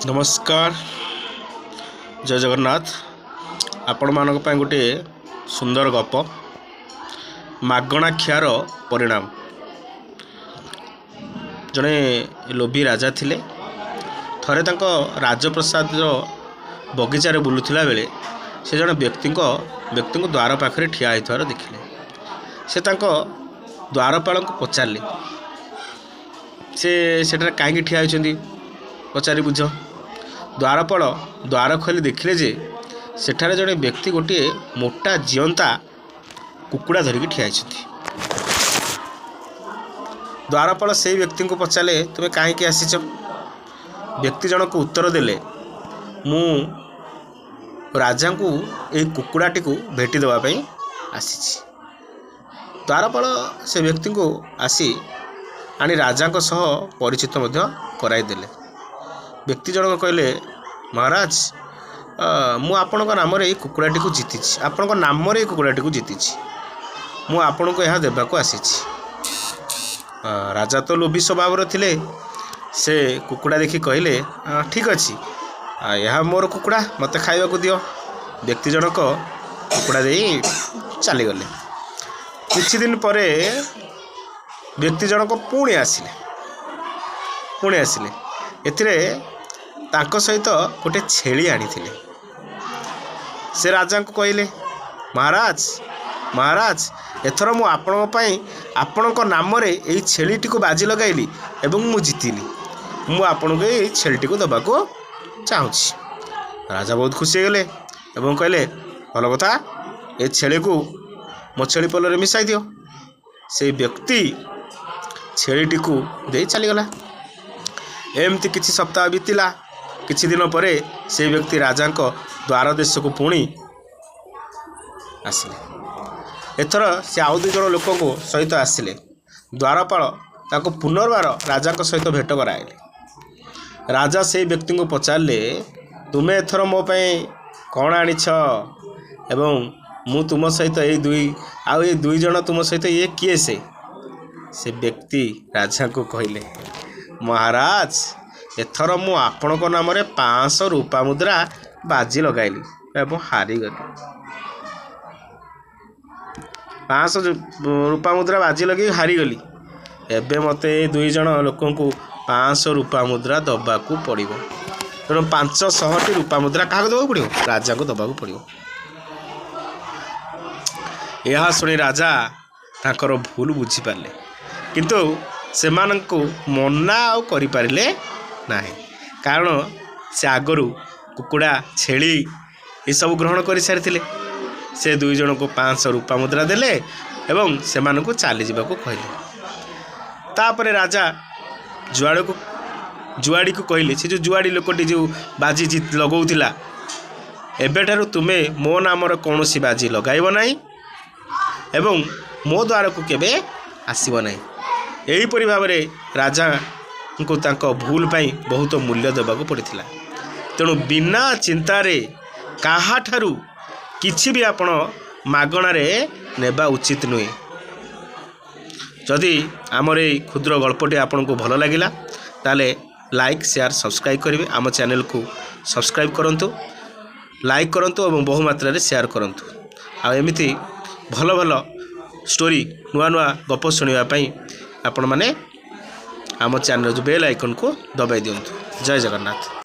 नमस्कार जय जगन्नाथ। आपण मानक पय गोटे सुंदर गप मागणा खियार परिणाम। जड़े लोभी राजा थिले थरे तांको राजप्रसाद बगीचारे बुलुथिला बेले से जड़े व्यक्ति को द्वार पाखरे ठिया होइथार देखिले। से तांको द्वारपाल को पचारे से सेटा कहीं ठिया होइछंदी पचारि बुझ। द्वारपाल द्वार खोली देखिले जे सेठारे जड़े व्यक्ति गोटे मोटा जीवंता कुकुड़ा धरिकी ठिया होइछंती। द्वारपाल से व्यक्ति को पचारे तुमे कहीं आसीच। व्यक्ति जनक को उत्तर देले मु राजा को यही कुकुड़ाटी को भेटी देवाई आसी। द्वारपाल से व्यक्ति को आसी आनी राजा सह परिचित कराइदेले। व्यक्ति जनक कहले महाराज मु आपण नाम यही कुकुड़ाटी को जीति आपण नाम यही कुकुड़ाटी को जीति मु आपण को यह देवा को आसी। राजा तो लोभी स्वभाव थिले से कुकुड़ा देखी कहले ठीक अच्छी यह मोर कुकुड़ा मते खाइबा को दियो। व्यक्ति जनक कुकुड़ा दे चलीगले। किछि दिन परे व्यक्ति जनक पुणी आसिले एथिरे तांको सहित गोटे छेली आनिथिले। से राजा को कहले महाराज महाराज एथर मु आपण पई आपणक नाम रे एई छेलीटी को बाजी लगाइली एवं मु जीतिली। मु आपण को एई छेलीटी को दबा को चाहूँगी। राजा बहुत खुशी गले एवं कहले भल कथा ए छेली को मो छेली पलरे मिसाई दियो। से व्यक्ति छेलीटी को दे चलीगला। एमती किछि सप्ताह बीतिला। किछि दिन परे से व्यक्ति राजा को द्वार देश को पुणी आसिले। एथर से आउ दुई जन लोक को सहित आसिले। द्वारपाल ताको पुनर्बार राजा को सहित भेट कराइले। राजा से व्यक्ति को पचारे तुमे एथर मो पई कौन आनिछ एवं मु तुम सहित ये दुई जन तुम सहित ये किए से व्यक्ति राजा को कहले महाराज एथर मु आपण को नाम 500 रूपा मुद्रा बाजी लगाइली एवं हारीगली। 500 रूपा मुद्रा बाजी लगे हारीगली। एबे मते दुई जन लोक को 500 रूपा मुद्रा दबा को पड़ो। तेणु 500 रूपा मुद्रा क्या दबा पड़ो राजा को दबा पड़ो। यह शुणी राजा ताकर भूल बुझीपारे किंतु सेमानंकु मना आउ करि पारिले नाही। कारण से आगरू कुकुड़ा छेली ये सब ग्रहण कर सारी। से दुई जन को 500 रूपा मुद्रा देले एवं सेमानंकु चली जावा को कहले। तापरे राजा जुआड़ी को कहले से जो जुआड़ी लोकटी जो बाजी जीत लगौतिला एबेठारु तुमे मो नामर कौनसी बाजी लगाइब नाही एवं मो द्वार को केबे आसीब नाही। एहीपरि भाव में राजा को तांको भूल पाई बहुत मूल्य देवा को पड़ता। तेणु बिना चिंतारे काहाठारु किछि भी आपण मागणारे नेबा उचित नुहे। जदि आमर ये क्षुद्र गल्पटी आपन को भल लगिला ताले लाइक शेयर सब्सक्राइब करेंगे। आम चैनल को सब्सक्राइब करंतु लाइक करंतु और बहु मात्रा रे शेयर करंतु। आ एमिति भल भल स्टोरी नुआ नुआ गप शुणापी आपण मैंने आम चैनल जो बेल आइकन को दबाई दिंतु। जय जगन्नाथ।